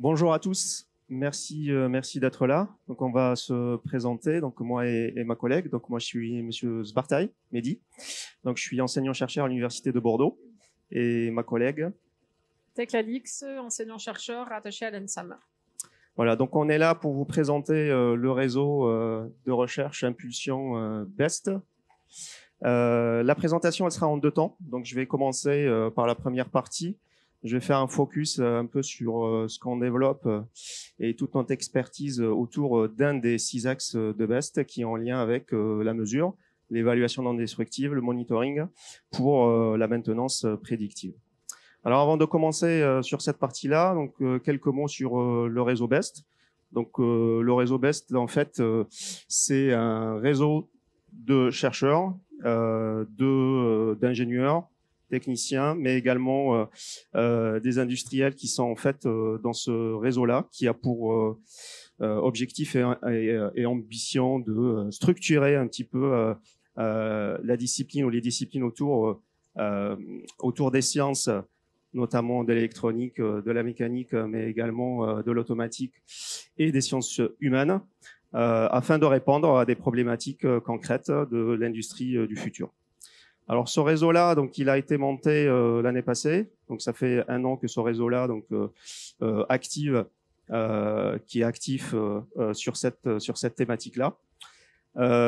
Bonjour à tous, merci d'être là. Donc on va se présenter, donc moi et ma collègue. Donc moi je suis Monsieur Sbartaï, Mehdi. Donc je suis enseignant-chercheur à l'Université de Bordeaux et ma collègue. Teclalix, enseignant-chercheur rattaché à l'ENSAM. Voilà, donc on est là pour vous présenter le réseau de recherche Impulsion BEST. La présentation elle sera en deux temps, donc je vais commencer par la première partie. Je vais faire un focus un peu sur ce qu'on développe et toute notre expertise autour d'un des 6 axes de BEST qui est en lien avec la mesure, l'évaluation non destructive, le monitoring pour la maintenance prédictive. Alors avant de commencer sur cette partie-là, donc quelques mots sur le réseau BEST. Donc le réseau BEST, en fait, c'est un réseau de chercheurs, d'ingénieurs, techniciens, mais également des industriels qui sont en fait dans ce réseau-là, qui a pour objectif et ambition de structurer un petit peu la discipline ou les disciplines autour des sciences, notamment de l'électronique, de la mécanique, mais également de l'automatique et des sciences humaines, afin de répondre à des problématiques concrètes de l'industrie du futur. Alors ce réseau-là, donc il a été monté l'année passée, donc ça fait 1 an que ce réseau-là donc active, qui est actif sur cette thématique-là.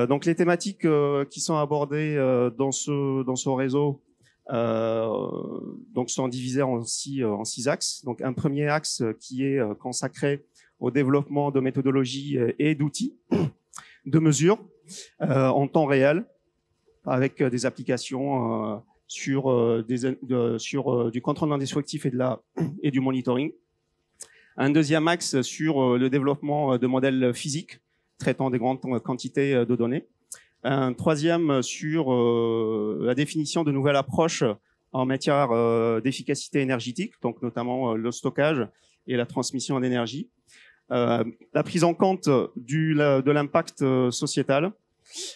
Donc les thématiques qui sont abordées dans ce réseau donc sont divisées en six axes. Donc un premier axe qui est consacré au développement de méthodologies et d'outils de mesure en temps réel, avec des applications sur du contrôle non destructif et du monitoring. Un deuxième axe sur le développement de modèles physiques traitant des grandes quantités de données. Un troisième sur la définition de nouvelles approches en matière d'efficacité énergétique, donc notamment le stockage et la transmission d'énergie. La prise en compte de l'impact sociétal.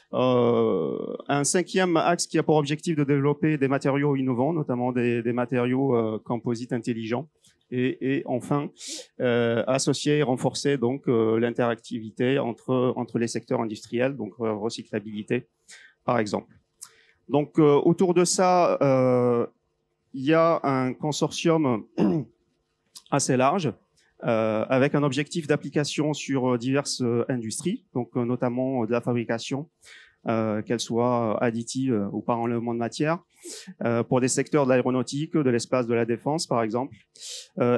Un cinquième axe qui a pour objectif de développer des matériaux innovants, notamment des matériaux composites intelligents, et enfin associer et renforcer donc l'interactivité entre les secteurs industriels, donc recyclabilité par exemple. Donc autour de ça, il y a un consortium assez large, avec un objectif d'application sur diverses industries, donc notamment de la fabrication, qu'elle soit additive ou par enlèvement de matière, pour des secteurs de l'aéronautique, de l'espace, de la défense par exemple,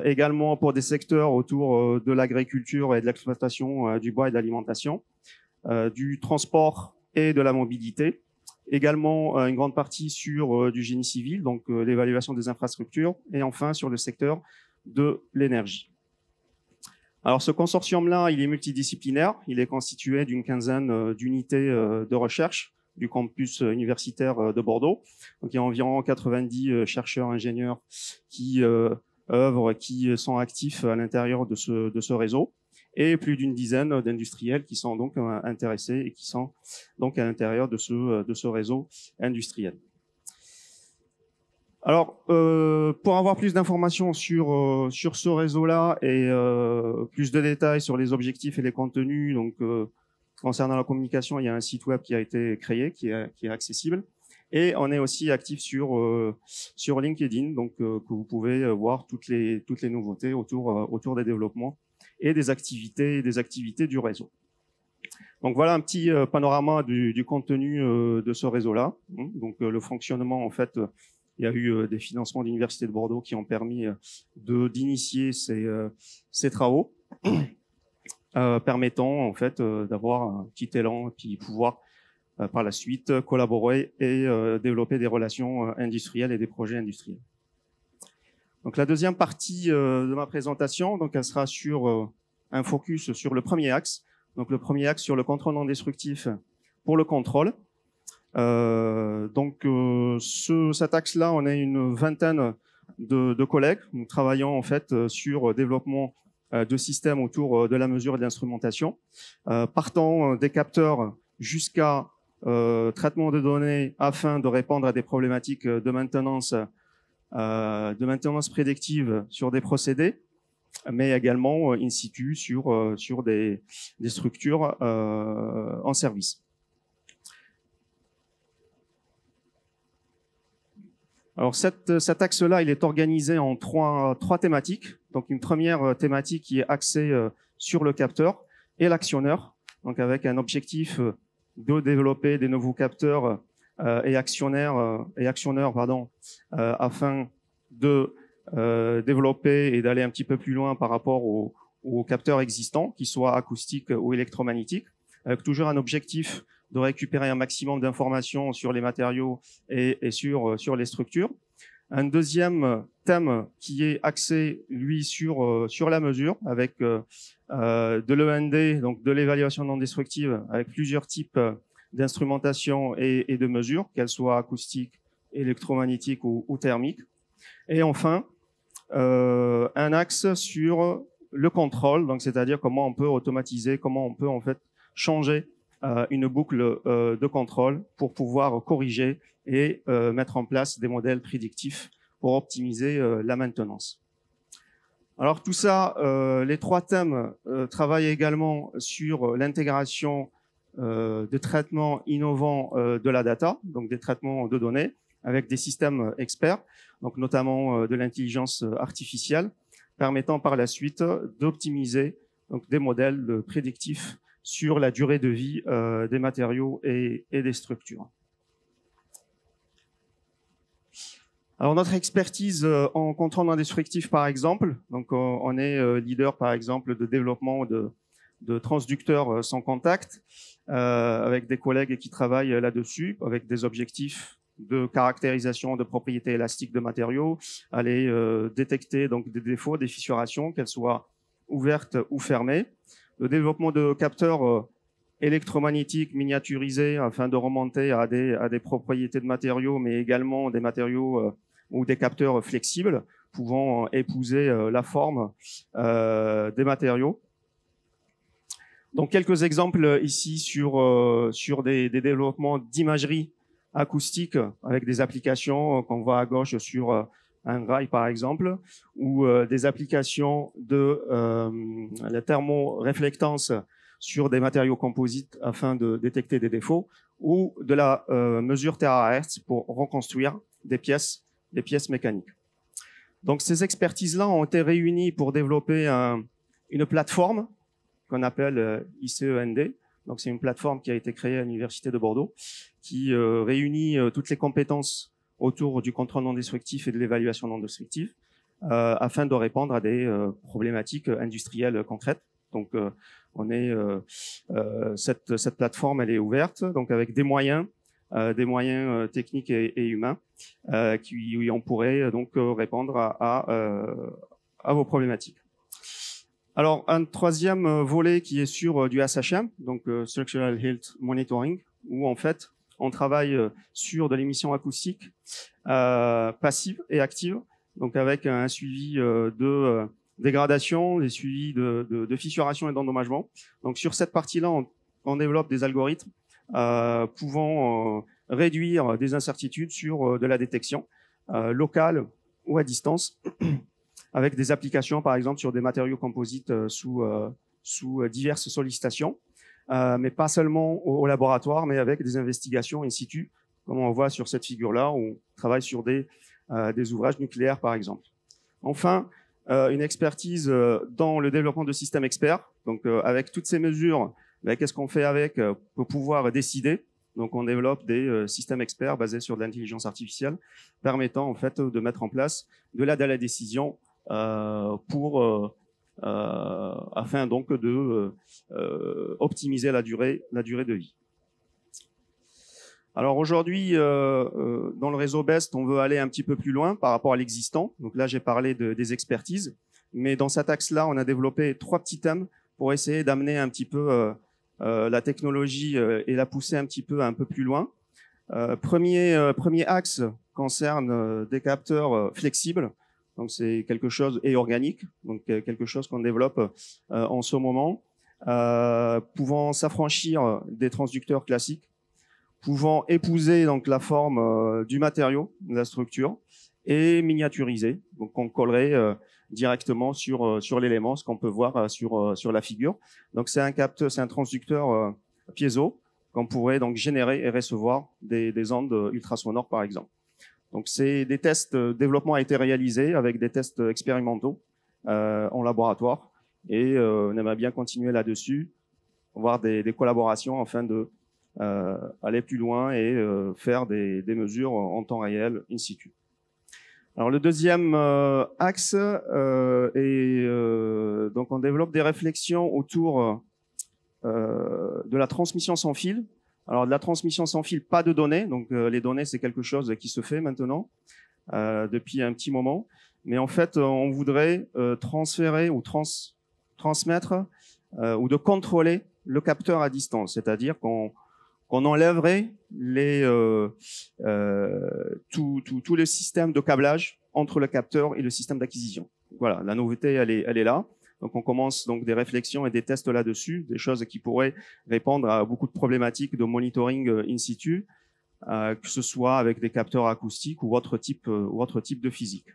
également pour des secteurs autour de l'agriculture et de l'exploitation du bois et de l'alimentation, du transport et de la mobilité, également une grande partie sur du génie civil, donc l'évaluation des infrastructures, et enfin sur le secteur de l'énergie. Alors ce consortium-là, il est multidisciplinaire, il est constitué d'une quinzaine d'unités de recherche du campus universitaire de Bordeaux. Donc il y a environ 90 chercheurs, ingénieurs qui œuvrent, qui sont actifs à l'intérieur de ce réseau, et plus d'une dizaine d'industriels qui sont donc intéressés et qui sont donc à l'intérieur de ce réseau industriel. Alors, pour avoir plus d'informations sur ce réseau-là et plus de détails sur les objectifs et les contenus, donc concernant la communication, il y a un site web qui a été créé, qui est accessible, et on est aussi actif sur LinkedIn, donc que vous pouvez voir toutes les nouveautés autour des développements et des activités du réseau. Donc voilà un petit panorama du contenu de ce réseau-là. Donc le fonctionnement, en fait. Il y a eu des financements de l'Université de Bordeaux qui ont permis d'initier ces travaux, permettant en fait d'avoir un petit élan et puis pouvoir par la suite collaborer et développer des relations industrielles et des projets industriels. Donc la deuxième partie de ma présentation, donc elle sera sur un focus sur le premier axe. Donc le premier axe sur le contrôle non destructif pour le contrôle. Cet axe-là, on a une vingtaine de collègues. Nous travaillons en fait sur développement de systèmes autour de la mesure et de l'instrumentation, partant des capteurs jusqu'à traitement de données afin de répondre à des problématiques de maintenance prédictive sur des procédés, mais également in situ sur des structures en service. Alors cet axe-là, il est organisé en trois thématiques. Donc une première thématique qui est axée sur le capteur et l'actionneur, donc avec un objectif de développer des nouveaux capteurs et actionneurs, afin de développer et d'aller un petit peu plus loin par rapport aux capteurs existants, qu'ils soient acoustiques ou électromagnétiques, avec toujours un objectif de récupérer un maximum d'informations sur les matériaux et sur les structures. Un deuxième thème qui est axé, lui, sur la mesure, avec de l'END, donc de l'évaluation non destructive, avec plusieurs types d'instrumentation et de mesures, qu'elles soient acoustiques, électromagnétiques ou thermiques. Et enfin, un axe sur le contrôle, donc c'est-à-dire comment on peut automatiser, comment on peut en fait changer une boucle de contrôle pour pouvoir corriger et mettre en place des modèles prédictifs pour optimiser la maintenance. Alors tout ça, les trois thèmes travaillent également sur l'intégration de traitements innovants de la data, donc des traitements de données, avec des systèmes experts, donc notamment de l'intelligence artificielle, permettant par la suite d'optimiser donc des modèles prédictifs sur la durée de vie des matériaux et des structures. Alors notre expertise en contrôle non destructif, par exemple, donc on est leader par exemple de développement de transducteurs sans contact, avec des collègues qui travaillent là-dessus, avec des objectifs de caractérisation de propriétés élastiques de matériaux, aller détecter donc des défauts, des fissurations, qu'elles soient ouvertes ou fermées. Le développement de capteurs électromagnétiques miniaturisés afin de remonter à des propriétés de matériaux, mais également des matériaux ou des capteurs flexibles pouvant épouser la forme des matériaux. Donc quelques exemples ici sur des développements d'imagerie acoustique avec des applications qu'on voit à gauche sur un rail par exemple, ou des applications de la thermoréflectance sur des matériaux composites afin de détecter des défauts, ou de la mesure terahertz pour reconstruire des pièces mécaniques. Donc ces expertises-là ont été réunies pour développer une plateforme qu'on appelle ICEND. Donc c'est une plateforme qui a été créée à l'Université de Bordeaux, qui réunit toutes les compétences autour du contrôle non destructif et de l'évaluation non destructive, afin de répondre à des problématiques industrielles concrètes. Donc cette plateforme, elle est ouverte, donc avec des moyens techniques et humains qui on pourrait donc répondre à vos problématiques. Alors un troisième volet qui est sur du SHM, donc Structural Health Monitoring, où en fait on travaille sur de l'émission acoustique passive et active, donc avec un suivi de dégradation, des suivis de fissuration et d'endommagement. Donc sur cette partie-là, on développe des algorithmes pouvant réduire des incertitudes sur de la détection locale ou à distance, avec des applications par exemple sur des matériaux composites sous diverses sollicitations, mais pas seulement au laboratoire, mais avec des investigations in situ, comme on voit sur cette figure-là, où on travaille sur des ouvrages nucléaires par exemple. Enfin, une expertise dans le développement de systèmes experts, donc avec toutes ces mesures, qu'est-ce qu'on fait avec pour pouvoir décider. Donc on développe des systèmes experts basés sur de l'intelligence artificielle, permettant en fait de mettre en place de l'aide à la décision afin donc de optimiser la durée de vie. Alors aujourd'hui, dans le réseau BEST, on veut aller un petit peu plus loin par rapport à l'existant. Donc là, j'ai parlé des expertises, mais dans cet axe-là, on a développé 3 petits thèmes pour essayer d'amener un petit peu la technologie et la pousser un peu plus loin. Premier axe concerne des capteurs flexibles. Donc c'est quelque chose et organique, donc quelque chose qu'on développe en ce moment, pouvant s'affranchir des transducteurs classiques, pouvant épouser donc la forme du matériau, de la structure, et miniaturisé. Donc on collerait directement sur l'élément, ce qu'on peut voir sur la figure. Donc c'est un transducteur piézo qu'on pourrait donc générer et recevoir des ondes ultrasonores par exemple. Donc c'est des tests, développement a été réalisé avec des tests expérimentaux en laboratoire et on aimerait bien continuer là-dessus, voir des collaborations afin de aller plus loin et faire des mesures en temps réel in situ. Alors le deuxième axe est donc on développe des réflexions autour de la transmission sans fil. Alors de la transmission sans fil, pas de données, donc les données c'est quelque chose qui se fait maintenant depuis un petit moment, mais en fait on voudrait transférer ou transmettre ou de contrôler le capteur à distance, c'est-à-dire qu'on enlèverait tout le système de câblage entre le capteur et le système d'acquisition. Voilà, la nouveauté elle est là. Donc on commence donc des réflexions et des tests là-dessus, des choses qui pourraient répondre à beaucoup de problématiques de monitoring in situ, que ce soit avec des capteurs acoustiques ou autre type de physique.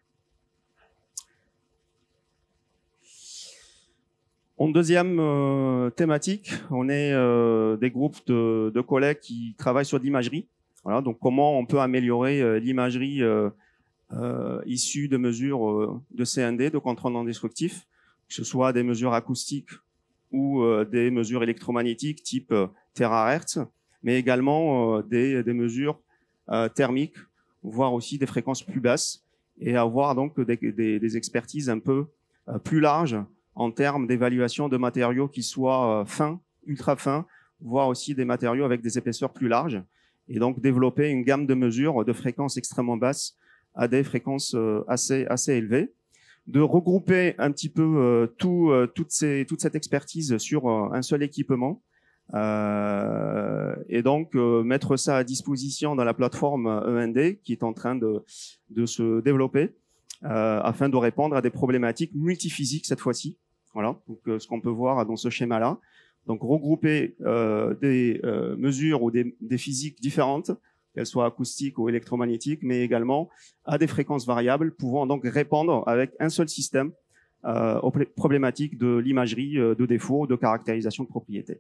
En deuxième thématique, on est des groupes de collègues qui travaillent sur l'imagerie. Voilà, donc comment on peut améliorer l'imagerie issue de mesures de CND, de contrôle non destructif, que ce soit des mesures acoustiques ou des mesures électromagnétiques type terahertz, mais également des mesures thermiques, voire aussi des fréquences plus basses, et avoir donc des expertises un peu plus larges en termes d'évaluation de matériaux qui soient fins, ultra fins, voire aussi des matériaux avec des épaisseurs plus larges, et donc développer une gamme de mesures de fréquences extrêmement basses à des fréquences assez élevées, de regrouper un petit peu toute cette expertise sur un seul équipement, et donc mettre ça à disposition dans la plateforme END qui est en train de se développer, afin de répondre à des problématiques multiphysiques cette fois-ci. Voilà, donc ce qu'on peut voir dans ce schéma-là. Donc regrouper des mesures ou des physiques différentes, qu'elles soient acoustiques ou électromagnétiques, mais également à des fréquences variables, pouvant donc répondre avec un seul système aux problématiques de l'imagerie de défaut, de caractérisation de propriété.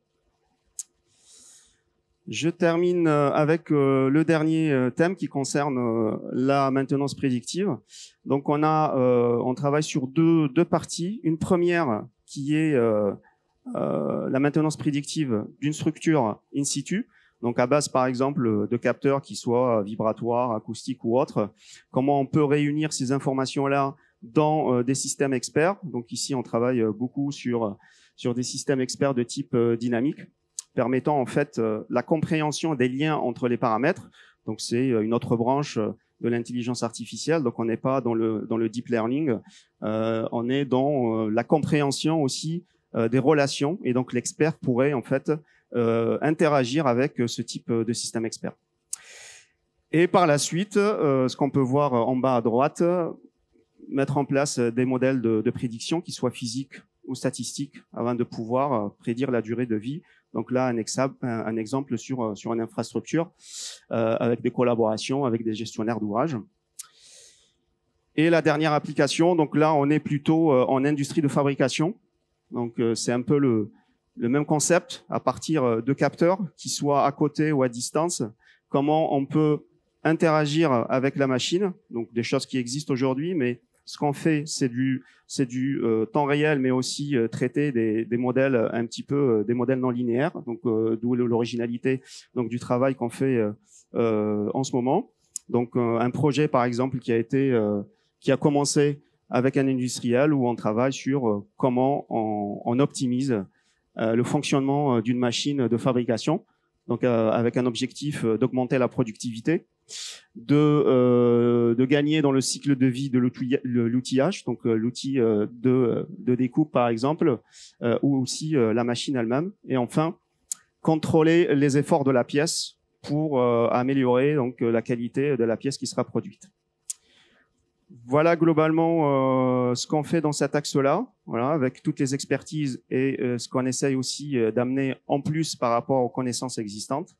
Je termine avec le dernier thème qui concerne la maintenance prédictive. Donc on travaille sur deux parties. Une première qui est la maintenance prédictive d'une structure in situ, donc à base par exemple de capteurs qui soient vibratoires, acoustiques ou autres. Comment on peut réunir ces informations-là dans des systèmes experts. Donc ici on travaille beaucoup sur des systèmes experts de type dynamique, permettant en fait la compréhension des liens entre les paramètres. Donc c'est une autre branche de l'intelligence artificielle. Donc on n'est pas dans le deep learning, on est dans la compréhension aussi des relations. Et donc l'expert pourrait en fait interagir avec ce type de système expert. Et par la suite, ce qu'on peut voir en bas à droite, mettre en place des modèles de prédiction qui soient physiques ou statistiques afin de pouvoir prédire la durée de vie. Donc là, un exemple sur une infrastructure avec des collaborations avec des gestionnaires d'ouvrages. Et la dernière application, donc là, on est plutôt en industrie de fabrication. Donc c'est un peu le même concept à partir de capteurs qui soient à côté ou à distance. Comment on peut interagir avec la machine, donc des choses qui existent aujourd'hui, mais ce qu'on fait, c'est du temps réel, mais aussi traiter des modèles un petit peu, des modèles non linéaires, donc d'où l'originalité donc du travail qu'on fait en ce moment. Donc un projet par exemple qui a commencé avec un industriel où on travaille sur comment on optimise le fonctionnement d'une machine de fabrication, donc avec un objectif d'augmenter la productivité, de gagner dans le cycle de vie de l'outillage, donc l'outil de découpe par exemple, ou aussi la machine elle-même, et enfin contrôler les efforts de la pièce pour améliorer donc la qualité de la pièce qui sera produite. Voilà globalement ce qu'on fait dans cet axe-là, voilà, avec toutes les expertises et ce qu'on essaye aussi d'amener en plus par rapport aux connaissances existantes.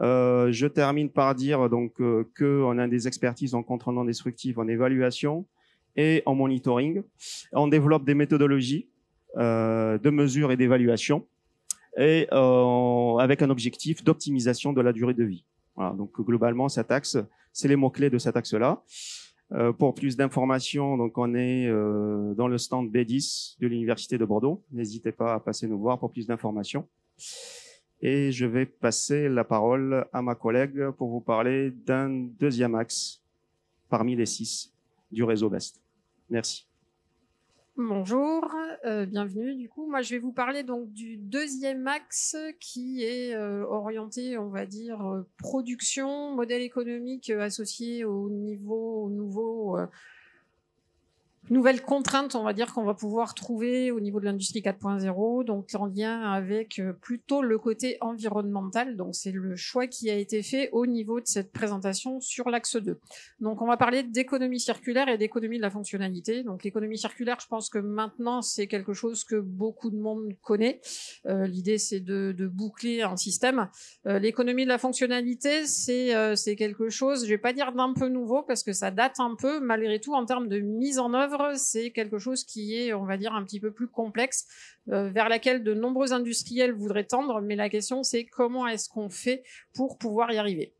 Je termine par dire donc qu'on a des expertises en compte rendu destructif, en évaluation et en monitoring. On développe des méthodologies de mesure et d'évaluation et avec un objectif d'optimisation de la durée de vie. Voilà, donc globalement, cet axe, c'est les mots-clés de cet axe-là. Pour plus d'informations, donc on est dans le stand B10 de l'Université de Bordeaux. N'hésitez pas à passer nous voir pour plus d'informations. Et je vais passer la parole à ma collègue pour vous parler d'un deuxième axe parmi les 6 du réseau BEST. Merci. Bonjour, bienvenue. Du coup, moi, je vais vous parler donc du deuxième axe qui est orienté, on va dire, production, modèle économique associé au nouveau nouvelles contraintes, on va dire, qu'on va pouvoir trouver au niveau de l'industrie 4.0, donc en lien avec plutôt le côté environnemental. Donc c'est le choix qui a été fait au niveau de cette présentation sur l'axe 2. Donc on va parler d'économie circulaire et d'économie de la fonctionnalité. Donc l'économie circulaire, je pense que maintenant c'est quelque chose que beaucoup de monde connaît. L'idée c'est de boucler un système. L'économie de la fonctionnalité, c'est quelque chose, je vais pas dire d'un peu nouveau parce que ça date un peu, malgré tout en termes de mise en œuvre. C'est quelque chose qui est, on va dire, un petit peu plus complexe, vers laquelle de nombreux industriels voudraient tendre, mais la question c'est comment est-ce qu'on fait pour pouvoir y arriver.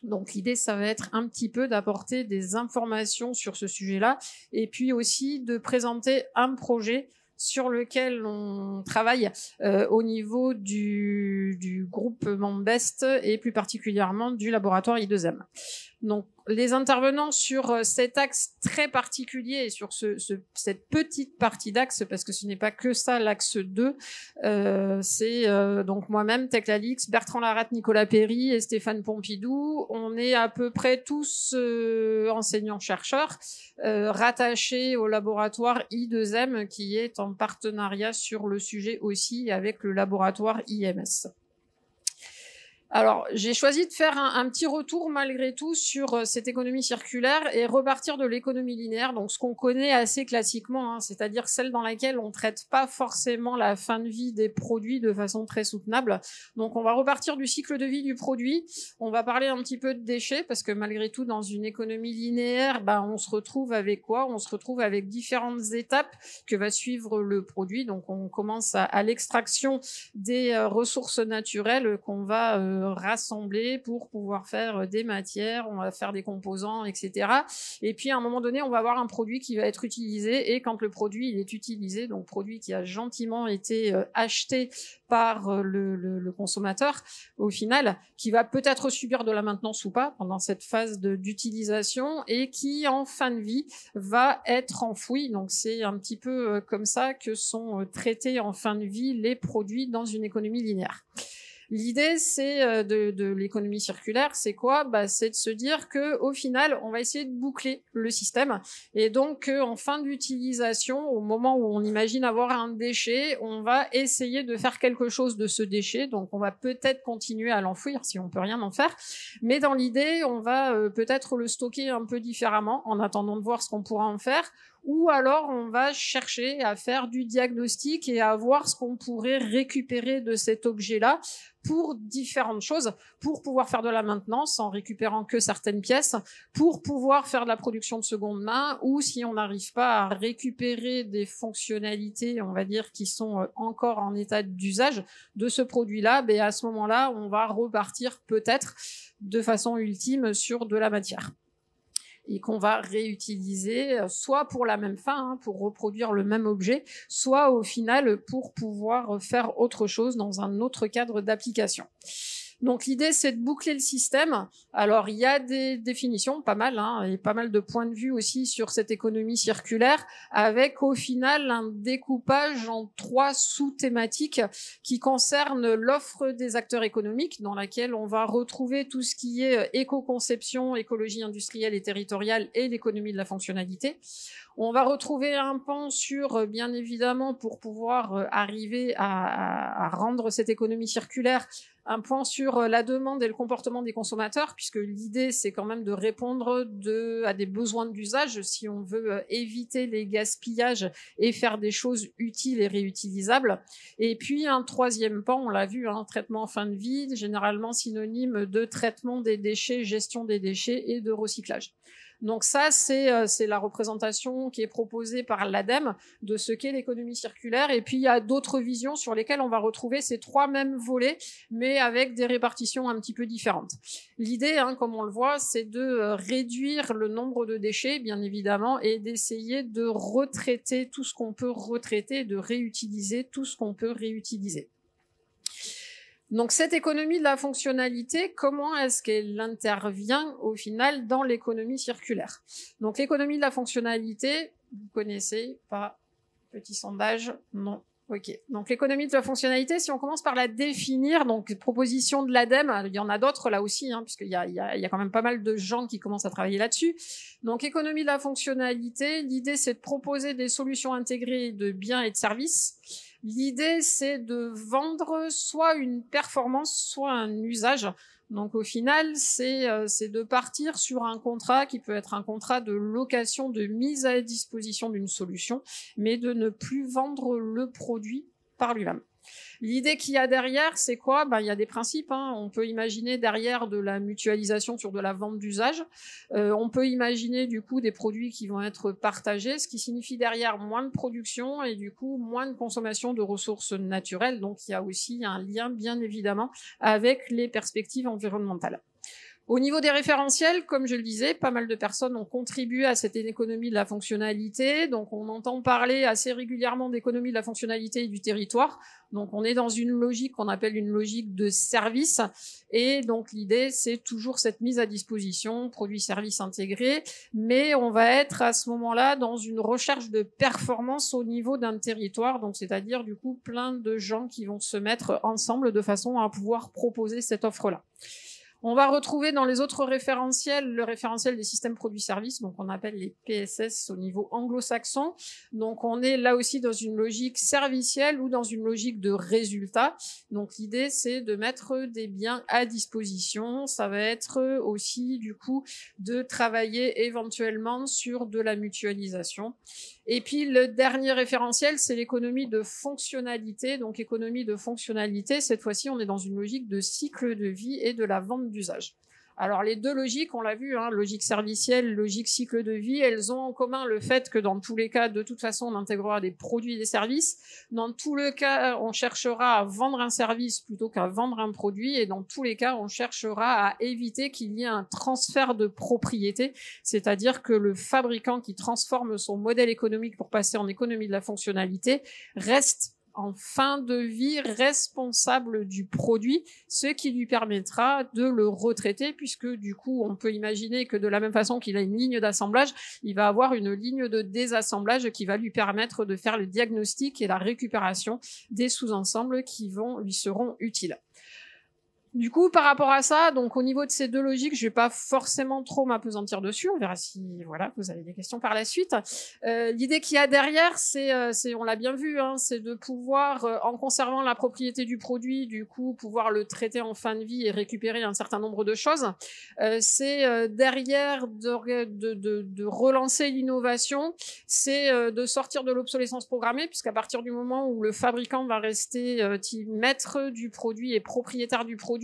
Donc l'idée, ça va être un petit peu d'apporter des informations sur ce sujet-là, et puis aussi de présenter un projet sur lequel on travaille au niveau du groupement BEST et plus particulièrement du laboratoire I2M. Donc, les intervenants sur cet axe très particulier et sur cette petite partie d'axe, parce que ce n'est pas que ça l'axe 2, c'est donc moi-même, Teclalix, Bertrand Laratte, Nicolas Perry et Stéphane Pompidou. On est à peu près tous enseignants-chercheurs rattachés au laboratoire I2M qui est en partenariat sur le sujet aussi avec le laboratoire IMS. Alors, j'ai choisi de faire un petit retour malgré tout sur cette économie circulaire et repartir de l'économie linéaire, donc ce qu'on connaît assez classiquement, hein, c'est-à-dire celle dans laquelle on traite pas forcément la fin de vie des produits de façon très soutenable. Donc, on va repartir du cycle de vie du produit. On va parler un petit peu de déchets parce que malgré tout, dans une économie linéaire, on se retrouve avec quoi? On se retrouve avec différentes étapes que va suivre le produit. Donc, on commence à l'extraction des ressources naturelles qu'on va rassembler pour pouvoir faire des matières, on va faire des composants, etc. Et puis à un moment donné, on va avoir un produit qui va être utilisé, et quand le produit il est utilisé, donc produit qui a gentiment été acheté par le consommateur, au final, qui va peut-être subir de la maintenance ou pas pendant cette phase d'utilisation, et qui en fin de vie va être enfoui. Donc c'est un petit peu comme ça que sont traités en fin de vie les produits dans une économie linéaire. L'idée, c'est de l'économie circulaire, c'est quoi? C'est de se dire que au final, on va essayer de boucler le système, et donc en fin d'utilisation, au moment où on imagine avoir un déchet, on va essayer de faire quelque chose de ce déchet. Donc, on va peut-être continuer à l'enfouir si on peut rien en faire, mais dans l'idée, on va peut-être le stocker un peu différemment en attendant de voir ce qu'on pourra en faire. Ou alors on va chercher à faire du diagnostic et à voir ce qu'on pourrait récupérer de cet objet-là pour différentes choses, pour pouvoir faire de la maintenance en récupérant que certaines pièces, pour pouvoir faire de la production de seconde main, ou si on n'arrive pas à récupérer des fonctionnalités, on va dire, qui sont encore en état d'usage de ce produit-là, à ce moment-là, on va repartir peut-être de façon ultime sur de la matière, et qu'on va réutiliser soit pour la même fin, pour reproduire le même objet, soit au final pour pouvoir faire autre chose dans un autre cadre d'application. Donc l'idée, c'est de boucler le système. Alors il y a des définitions, pas mal, et pas mal de points de vue aussi sur cette économie circulaire, avec au final un découpage en 3 sous-thématiques qui concernent l'offre des acteurs économiques, dans laquelle on va retrouver tout ce qui est éco-conception, écologie industrielle et territoriale, et l'économie de la fonctionnalité. On va retrouver un pan sur, bien évidemment, pour pouvoir arriver à rendre cette économie circulaire, un point sur la demande et le comportement des consommateurs, puisque l'idée, c'est quand même de répondre à des besoins d'usage si on veut éviter les gaspillages et faire des choses utiles et réutilisables. Et puis, un troisième pan, on l'a vu, traitement en fin de vie, généralement synonyme de traitement des déchets, gestion des déchets et de recyclage. Donc ça, c'est la représentation qui est proposée par l'ADEME de ce qu'est l'économie circulaire. Et puis, il y a d'autres visions sur lesquelles on va retrouver ces trois mêmes volets, mais avec des répartitions un petit peu différentes. L'idée, comme on le voit, c'est de réduire le nombre de déchets, bien évidemment, et d'essayer de retraiter tout ce qu'on peut retraiter, de réutiliser tout ce qu'on peut réutiliser. Donc cette économie de la fonctionnalité, comment est-ce qu'elle intervient au final dans l'économie circulaire? Donc l'économie de la fonctionnalité, vous connaissez pas? Petit sondage, non. Ok. Donc l'économie de la fonctionnalité, si on commence par la définir, donc proposition de l'ADEME, il y en a d'autres là aussi, puisqu'il y a quand même pas mal de gens qui commencent à travailler là-dessus. Donc économie de la fonctionnalité, l'idée c'est de proposer des solutions intégrées de biens et de services. L'idée, c'est de vendre soit une performance, soit un usage. Donc au final, c'est de partir sur un contrat qui peut être un contrat de location, de mise à disposition d'une solution, mais de ne plus vendre le produit par lui-même. L'idée qu'il y a derrière, c'est quoi? Il y a des principes. On peut imaginer derrière de la mutualisation sur de la vente d'usage. On peut imaginer du coup des produits qui vont être partagés, ce qui signifie derrière moins de production et du coup moins de consommation de ressources naturelles. Donc il y a aussi un lien bien évidemment avec les perspectives environnementales. Au niveau des référentiels, comme je le disais, pas mal de personnes ont contribué à cette économie de la fonctionnalité. Donc, on entend parler assez régulièrement d'économie de la fonctionnalité et du territoire. Donc, on est dans une logique qu'on appelle une logique de service. Et donc, l'idée, c'est toujours cette mise à disposition, produits-services intégrés. Mais on va être à ce moment-là dans une recherche de performance au niveau d'un territoire. Donc, c'est-à-dire, du coup, plein de gens qui vont se mettre ensemble de façon à pouvoir proposer cette offre-là. On va retrouver dans les autres référentiels le référentiel des systèmes produits-services, donc on appelle les PSS au niveau anglo-saxon. Donc on est là aussi dans une logique servicielle ou dans une logique de résultat. Donc l'idée c'est de mettre des biens à disposition. Ça va être aussi du coup de travailler éventuellement sur de la mutualisation. Et puis le dernier référentiel, c'est l'économie de fonctionnalité. Donc économie de fonctionnalité, cette fois-ci, on est dans une logique de cycle de vie et de la vente d'usage. Alors les deux logiques, on l'a vu, logique servicielle, logique cycle de vie, elles ont en commun le fait que dans tous les cas, de toute façon, on intégrera des produits et des services. Dans tous les cas, on cherchera à vendre un service plutôt qu'à vendre un produit. Et dans tous les cas, on cherchera à éviter qu'il y ait un transfert de propriété, c'est-à-dire que le fabricant qui transforme son modèle économique pour passer en économie de la fonctionnalité reste en fin de vie responsable du produit, ce qui lui permettra de le retraiter, puisque du coup, on peut imaginer que de la même façon qu'il a une ligne d'assemblage, il va avoir une ligne de désassemblage qui va lui permettre de faire le diagnostic et la récupération des sous-ensembles qui lui seront utiles. Du coup, par rapport à ça, donc au niveau de ces deux logiques, je vais pas forcément trop m'appesantir dessus. On verra si vous avez des questions par la suite. L'idée qu'il y a derrière, c'est on l'a bien vu, c'est de pouvoir, en conservant la propriété du produit, du coup, pouvoir le traiter en fin de vie et récupérer un certain nombre de choses. C'est derrière de relancer l'innovation, c'est de sortir de l'obsolescence programmée, puisqu'à partir du moment où le fabricant va rester maître du produit et propriétaire du produit,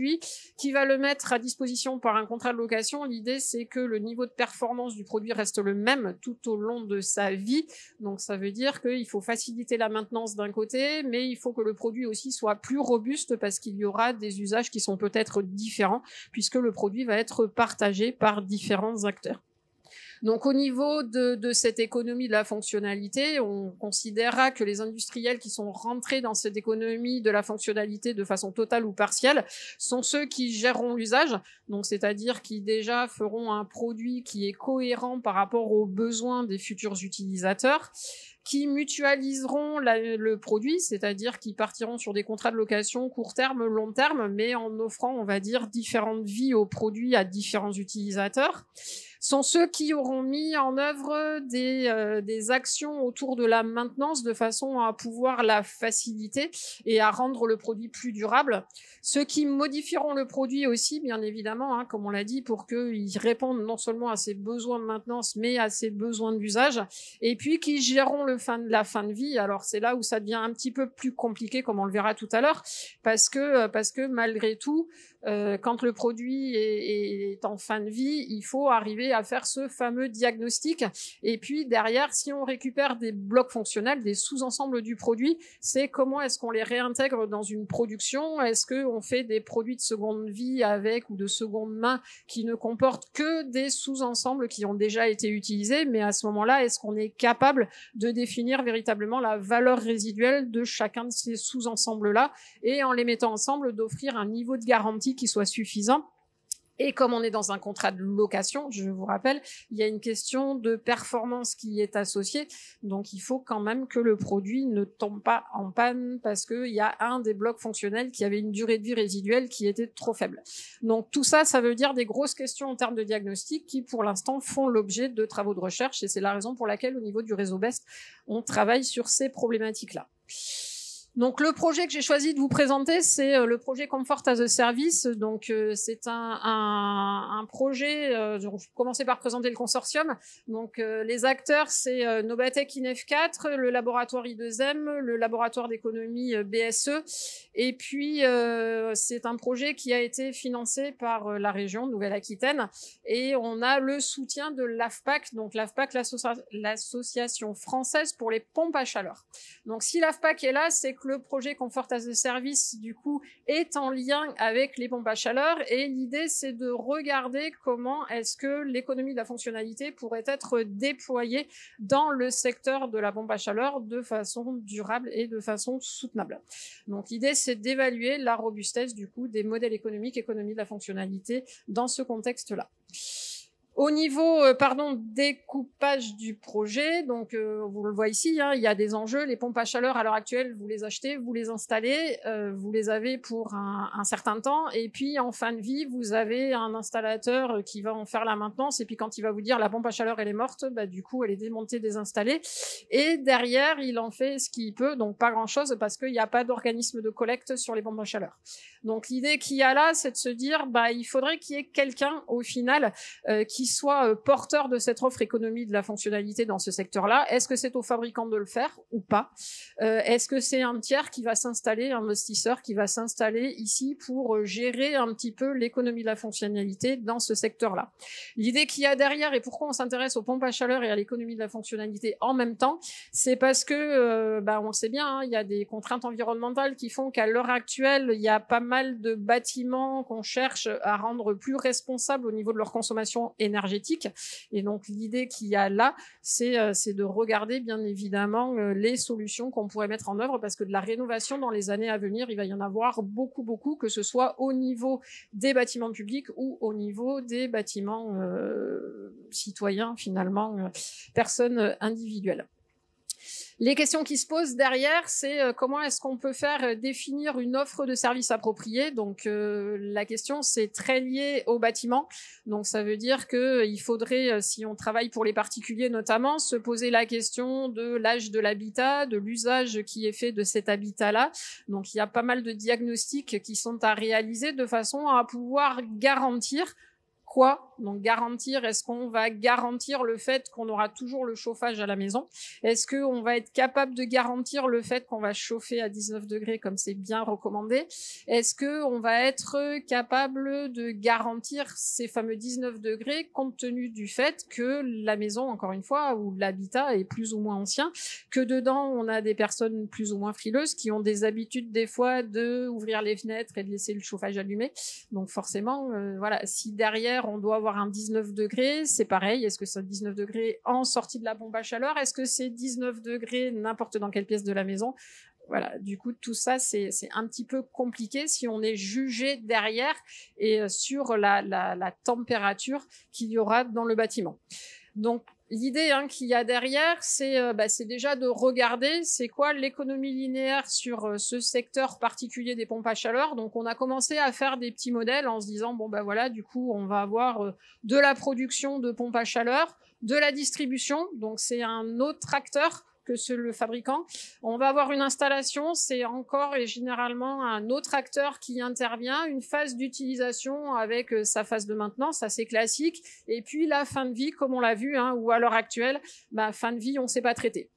qui va le mettre à disposition par un contrat de location. L'idée, c'est que le niveau de performance du produit reste le même tout au long de sa vie. Donc, ça veut dire qu'il faut faciliter la maintenance d'un côté, mais il faut que le produit aussi soit plus robuste parce qu'il y aura des usages qui sont peut-être différents puisque le produit va être partagé par différents acteurs. Donc au niveau de cette économie de la fonctionnalité, on considérera que les industriels qui sont rentrés dans cette économie de la fonctionnalité de façon totale ou partielle sont ceux qui géreront l'usage, donc c'est-à-dire qui déjà feront un produit qui est cohérent par rapport aux besoins des futurs utilisateurs, qui mutualiseront le produit, c'est-à-dire qui partiront sur des contrats de location court terme, long terme, mais en offrant, on va dire, différentes vies aux produits à différents utilisateurs. sont ceux qui auront mis en œuvre des actions autour de la maintenance de façon à pouvoir la faciliter et à rendre le produit plus durable. Ceux qui modifieront le produit aussi, bien évidemment, hein, comme on l'a dit, pour qu'il réponde non seulement à ses besoins de maintenance, mais à ses besoins d'usage. Et puis qui géreront la fin de vie. Alors c'est là où ça devient un petit peu plus compliqué, comme on le verra tout à l'heure, parce que malgré tout, quand le produit est en fin de vie, il faut arriver à faire ce fameux diagnostic. Et puis derrière, si on récupère des blocs fonctionnels, des sous-ensembles du produit, c'est comment est-ce qu'on les réintègre dans une production? Est-ce qu'on fait des produits de seconde vie avec ou de seconde main qui ne comportent que des sous-ensembles qui ont déjà été utilisés? Mais à ce moment-là, est-ce qu'on est capable de définir véritablement la valeur résiduelle de chacun de ces sous-ensembles-là et en les mettant ensemble, d'offrir un niveau de garantie qui soit suffisant? Et comme on est dans un contrat de location, je vous rappelle, il y a une question de performance qui est associée. Donc, il faut quand même que le produit ne tombe pas en panne parce qu'il y a un des blocs fonctionnels qui avait une durée de vie résiduelle qui était trop faible. Donc, tout ça, ça veut dire des grosses questions en termes de diagnostic qui, pour l'instant, font l'objet de travaux de recherche. Et c'est la raison pour laquelle, au niveau du réseau BEST, on travaille sur ces problématiques-là. Donc le projet que j'ai choisi de vous présenter, c'est le projet Comfort as a Service. Donc c'est un projet. Je vais commencer par présenter le consortium. Donc les acteurs, c'est Nobatec INEF 4, le laboratoire I2M, le laboratoire d'économie BSE, et puis c'est un projet qui a été financé par la région Nouvelle-Aquitaine, et on a le soutien de l'AFPAC. Donc l'AFPAC, l'association française pour les pompes à chaleur. Donc si l'AFPAC est là, c'est que le projet Comfort as a Service, du coup, est en lien avec les pompes à chaleur, et l'idée, c'est de regarder comment est-ce que l'économie de la fonctionnalité pourrait être déployée dans le secteur de la pompe à chaleur de façon durable et de façon soutenable. Donc, l'idée, c'est d'évaluer la robustesse, du coup, des modèles économiques, économie de la fonctionnalité dans ce contexte-là. Au niveau découpage du projet, donc vous le voyez ici, hein, il y a des enjeux. Les pompes à chaleur, à l'heure actuelle, vous les achetez, vous les installez, vous les avez pour un certain temps, et puis en fin de vie, vous avez un installateur qui va en faire la maintenance, et puis quand il va vous dire la pompe à chaleur elle est morte, bah, du coup elle est démontée, désinstallée, et derrière il en fait ce qu'il peut, donc pas grand chose parce qu'il n'y a pas d'organisme de collecte sur les pompes à chaleur. Donc l'idée qu'il y a là, c'est de se dire bah il faudrait qu'il y ait quelqu'un au final qui soit porteur de cette offre économie de la fonctionnalité dans ce secteur-là. Est-ce que c'est aux fabricants de le faire ou pas? Est-ce que c'est un tiers qui va s'installer, un investisseur qui va s'installer ici pour gérer un petit peu l'économie de la fonctionnalité dans ce secteur-là? L'idée qu'il y a derrière, et pourquoi on s'intéresse aux pompes à chaleur et à l'économie de la fonctionnalité en même temps, c'est parce que, on le sait bien, hein, il y a des contraintes environnementales qui font qu'à l'heure actuelle, il y a pas mal de bâtiments qu'on cherche à rendre plus responsables au niveau de leur consommation énergétique. Et donc l'idée qu'il y a là, c'est de regarder bien évidemment les solutions qu'on pourrait mettre en œuvre, parce que de la rénovation dans les années à venir, il va y en avoir beaucoup, que ce soit au niveau des bâtiments publics ou au niveau des bâtiments citoyens, finalement, personnes individuelles. Les questions qui se posent derrière, c'est comment est-ce qu'on peut faire définir une offre de service appropriée. Donc la question, c'est très lié au bâtiment. Donc ça veut dire qu'il faudrait, si on travaille pour les particuliers notamment, se poser la question de l'âge de l'habitat, de l'usage qui est fait de cet habitat-là. Donc il y a pas mal de diagnostics qui sont à réaliser de façon à pouvoir garantir quoi? Donc garantir, est-ce qu'on va garantir le fait qu'on aura toujours le chauffage à la maison? Est-ce qu'on va être capable de garantir le fait qu'on va chauffer à 19 degrés comme c'est bien recommandé? Est-ce qu'on va être capable de garantir ces fameux 19 degrés compte tenu du fait que la maison, encore une fois, ou l'habitat est plus ou moins ancien, que dedans on a des personnes plus ou moins frileuses qui ont des habitudes des fois de ouvrir les fenêtres et de laisser le chauffage allumé. Donc forcément, voilà, si derrière on doit avoir un 19 degrés, c'est pareil. Est-ce que c'est 19 degrés en sortie de la pompe à chaleur? Est-ce que c'est 19 degrés n'importe dans quelle pièce de la maison? Voilà, du coup, tout ça, c'est un petit peu compliqué si on est jugé derrière et sur la température qu'il y aura dans le bâtiment. Donc, L'idée qu'il y a derrière, c'est déjà de regarder c'est quoi l'économie linéaire sur ce secteur particulier des pompes à chaleur. Donc on a commencé à faire des petits modèles en se disant bon voilà, du coup on va avoir de la production de pompes à chaleur, de la distribution, donc c'est un autre acteur que le fabricant. On va avoir une installation, c'est encore et généralement un autre acteur qui intervient, une phase d'utilisation avec sa phase de maintenance, assez classique, et puis la fin de vie, comme on l'a vu, où à l'heure actuelle, fin de vie, on ne sait pas traiter.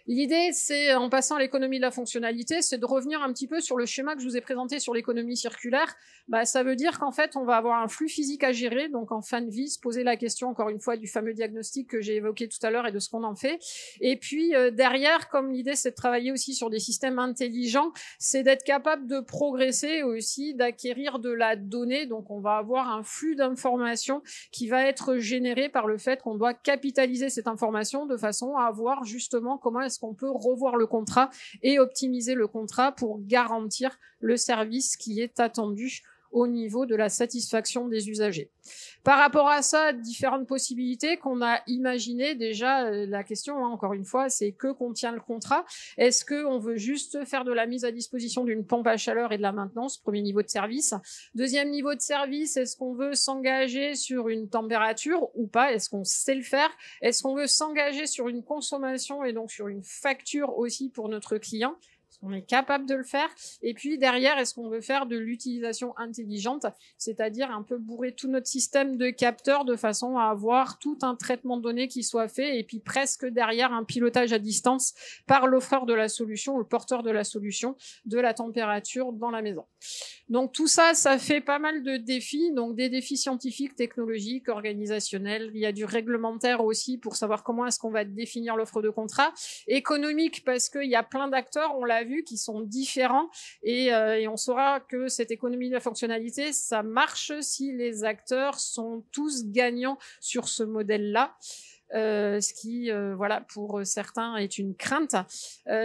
L'idée, c'est, en passant à l'économie de la fonctionnalité, c'est de revenir un petit peu sur le schéma que je vous ai présenté sur l'économie circulaire. Ça veut dire qu'en fait, on va avoir un flux physique à gérer, donc en fin de vie, se poser la question, encore une fois, du fameux diagnostic que j'ai évoqué tout à l'heure et de ce qu'on en fait. Et puis, derrière, comme l'idée, c'est de travailler aussi sur des systèmes intelligents, c'est d'être capable de progresser aussi, d'acquérir de la donnée. Donc, on va avoir un flux d'informations qui va être généré par le fait qu'on doit capitaliser cette information de façon à voir justement comment est-ce qu'on peut revoir le contrat et optimiser le contrat pour garantir le service qui est attendu au niveau de la satisfaction des usagers. Par rapport à ça, différentes possibilités qu'on a imaginées. Déjà, la question, encore une fois, c'est que contient le contrat? Est-ce qu'on veut juste faire de la mise à disposition d'une pompe à chaleur et de la maintenance, premier niveau de service? Deuxième niveau de service, est-ce qu'on veut s'engager sur une température ou pas? Est-ce qu'on sait le faire? Est-ce qu'on veut s'engager sur une consommation et donc sur une facture aussi pour notre client? On est capable de le faire. Et puis derrière, est-ce qu'on veut faire de l'utilisation intelligente, c'est-à-dire un peu bourrer tout notre système de capteurs de façon à avoir tout un traitement de données qui soit fait et puis presque derrière un pilotage à distance par l'offreur de la solution, le porteur de la solution, de la température dans la maison. Donc tout ça, ça fait pas mal de défis, donc des défis scientifiques, technologiques, organisationnels. Il y a du réglementaire aussi pour savoir comment est-ce qu'on va définir l'offre de contrat. Économique parce qu'il y a plein d'acteurs, on l'a vu, qui sont différents et on saura que cette économie de la fonctionnalité, ça marche si les acteurs sont tous gagnants sur ce modèle-là. Ce qui, pour certains est une crainte.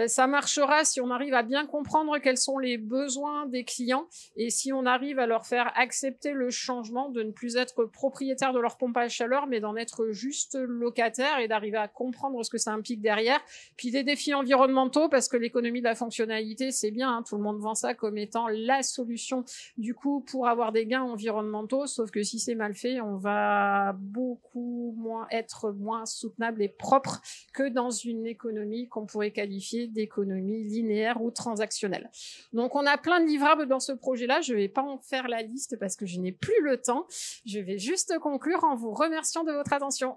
Ça marchera si on arrive à bien comprendre quels sont les besoins des clients et si on arrive à leur faire accepter le changement de ne plus être propriétaire de leur pompe à chaleur, mais d'en être juste locataire et d'arriver à comprendre ce que ça implique derrière. Puis des défis environnementaux, parce que l'économie de la fonctionnalité, c'est bien, tout le monde vend ça comme étant la solution du coup pour avoir des gains environnementaux, sauf que si c'est mal fait, on va beaucoup moins être moins soutenable et propre que dans une économie qu'on pourrait qualifier d'économie linéaire ou transactionnelle. Donc on a plein de livrables dans ce projet-là, je ne vais pas en faire la liste parce que je n'ai plus le temps, je vais juste conclure en vous remerciant de votre attention.